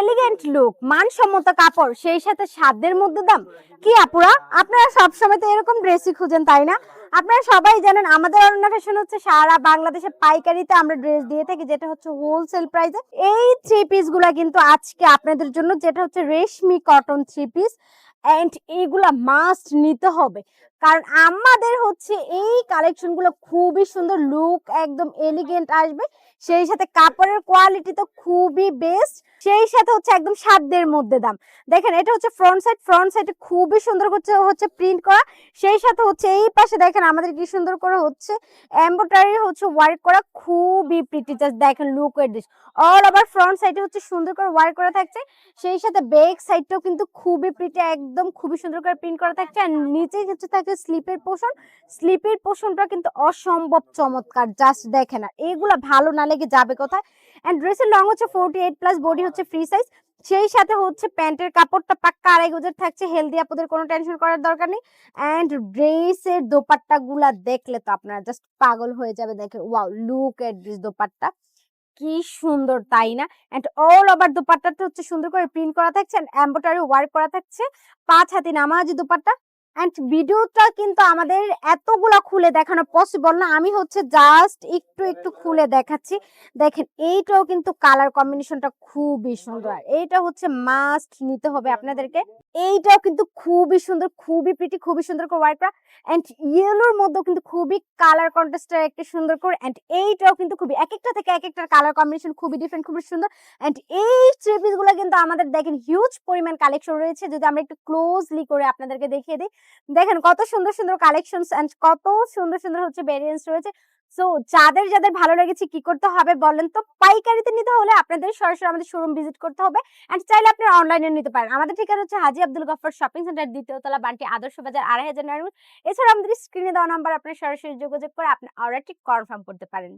Elegant look, মানসম্মত কাপড়, সেই সাথে সাধ্যের মধ্যে দাম। কি আপুরা, আপনারা সবসময় তো এরকম ড্রেসই খুঁজেন তাই না? আপনারা সবাই জানেন আমাদের অরণ্য ফ্যাশন হচ্ছে সারা বাংলাদেশে পাইকারিতে আমরা ড্রেস দিয়ে থাকি, যেটা হচ্ছে হোলসেল প্রাইসে। এই থ্রি পিস গুলা কিন্তু আজকে আপনাদের জন্য, যেটা হচ্ছে রেশমি কটন থ্রি পিস, এন্ড এইগুলা মাস্ট নিতে হবে, কারণ আমাদের হচ্ছে এই কালেকশন গুলো খুবই সুন্দর, লুক একদম এলিগেন্ট আসবে, সেই সাথে কাপড়ের কোয়ালিটি তো খুবই বেস্ট, সেই সাথে হচ্ছে একদম সাধ্যের মধ্যে দাম। দেখেন এটা হচ্ছে ফ্রন্ট সাইডে খুবই সুন্দর হচ্ছে প্রিন্ট করা, সেই সাথে হচ্ছে এই পাশে দেখেন আমাদের কি সুন্দর করে হচ্ছে এমব্রয়ডারি হচ্ছে ওয়ার্ক করা, খুবই প্রিটি। জাস্ট দেখেন look at this, all over front সাইডে হচ্ছে সুন্দর করে ওয়ার্ক করা থাকছে, সেই সাথে ব্যাক সাইডটাও কিন্তু খুবই প্রিটি, একদম খুবই সুন্দর করে প্রিন্ট করা থাকছে। আর নিচে হচ্ছে থাকে স্লিপের পোর্শনটা কিন্তু অসম্ভব চমৎকার, জাস্ট দেখেন। আর এইগুলা ভালো না লেগে যাবে কোথায়? এন্ড ড্রেসের লং হচ্ছে 48 প্লাস, বডি হচ্ছে ফ্রি সাইজ, সেই সাথে হচ্ছে প্যান্টের কাপড়টা পাক্কা 2.5 গজের থাকছে। হেলদি আপুদের কোনো টেনশন করার দরকার নেই। এন্ড ড্রেসের দোপাট্টা গুলা দেখলে তো আপনারা জাস্ট পাগল হয়ে যাবে। দেখে wow, look at this dupatta, কি সুন্দর তাই না? এন্ড অল ওভার দোপাট্টাটা হচ্ছে সুন্দর করে প্রিন্ট করা থাকছে, এন্ড এমব্রয়ডারি ওয়ার্ক করা থাকছে, 5 হাতি নামাজি দোপাট্টা। এন্ড ভিডিওটা কিন্তু আমাদের এতগুলা খুলে দেখানো পসিবল না, আমি হচ্ছে জাস্ট একটু একটু খুলে দেখাচ্ছি। দেখেন এইটাও কিন্তু কালার কম্বিনেশনটা খুবই সুন্দর, আর এইটা হচ্ছে মাস্ট নিতে হবে আপনাদেরকে। এইটাও কিন্তু খুবই সুন্দর, খুবই প্রিটি, খুবই সুন্দর করে ওয়ার্ক করা, এন্ড ইয়েলোর মধ্যেও কিন্তু খুবই কালার কন্ট্রাস্টের একটা সুন্দর করে। এন্ড এইটাও কিন্তু খুবই এক একটা থেকে এক একটার কালার কম্বিনেশন খুবই ডিফারেন্ট, খুবই সুন্দর। এন্ড এই থ্রি পিস গুলো কিন্তু আমাদের দেখেন হিউজ পরিমাণ কালেকশন রয়েছে, যদি আমরা একটু ক্লোজলি করে আপনাদেরকে দেখিয়ে দিই। দেখেন কত সুন্দর সুন্দর কালেকশনস এন্ড কত সুন্দর সুন্দর হচ্ছে ভেরিয়েন্টস রয়েছে। সো যাদের যাদের ভালো লেগেছে কি করতে হবে বলেন তো? পাইকারিতে নিতে হলে আপনাদের সরাসরি আমাদের শোরুম ভিজিট করতে হবে, এন্ড চাইলে আপনারা অনলাইনে নিতে পারেন। আমাদের ঠিকানা হচ্ছে হাজী আব্দুল গফফার শপিং সেন্টার, দ্বিতীয় তলা, বান্টি আদর্শ বাজার, 2500 নারায়ণগঞ্জ। এছাড়া আমাদের স্ক্রিনে দেওয়া নাম্বার আপনারা সরাসরি যোগাযোগ করে আপনার অর্ডারটি কনফার্ম করতে পারেন।